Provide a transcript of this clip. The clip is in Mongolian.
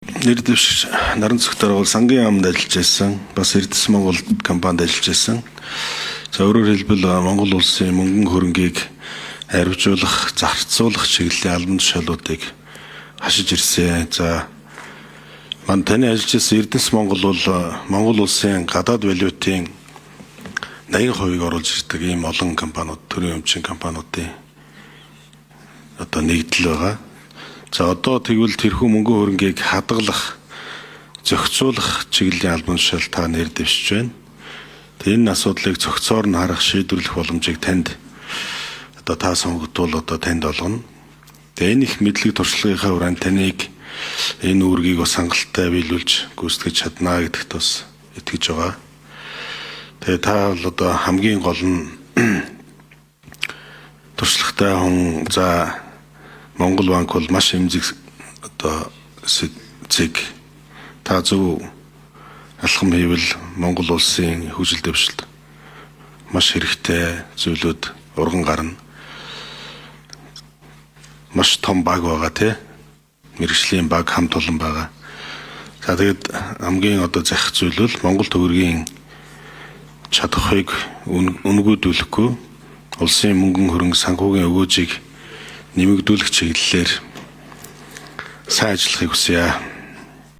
Нэр дэвш наран цогтойр бол сангийн яамд ажиллаж байсан. Бас Эрдэс Монгол компанид ажиллаж байсан. За өөрөөр хэлбэл Монгол улсын мөнгөн хөрөнгийг арвижуулах, зарцуулах чиглэлийн албан тушаалуудыг хашиж ирсэн. За таны ажиллаж байсан Эрдэс Монгол бол Монгол улсын гадаад валютын 80% оруулж ирдэг ийм олон компаниуд, төрийн өмчийн компаниудын одоо нэгдэл байгаа. За одоо тэгвэл тэрхүү мөнгөн хөрөнгийг хадгалах, зохицуулах чиглэлийн албан тушаал та нэр дэвшиж байна. Тэгээ энэ асуудлыг зохицоор нь харах, шийдвэрлэх боломжийг танд одоо та сонгогдвол одоо танд олгоно. Тэгээ энэ их мэдлэг туршлагынхаа хүрээнд таныг энэ үүргийг бас хангалттай биелүүлж гүйцэтгэж чадна гэдэгт бас итгэж байгаа. Тэгээ та бол одоо хамгийн гол нь туршлагатай хүн. За Монгол банк бол маш эмзэг одоо зэг та зөв алхам хийвэл Монгол улсын хөгжил дэвшилт маш хэрэгтэй зүйлүүд урган гарна. Маш том баг байгаа тий. Мэргэжлийн баг хамт олон байгаа. За тэгэд хамгийн одоо захих зүйл бол Монгол төгрөгийн чадахыг үнгүүдүүлэхгүй улсын мөнгөн хөрөнгө санхүүгийн өгөөжийг нэмэгдүүлэх чиглэлээр сайн ажиллахыг хүсье.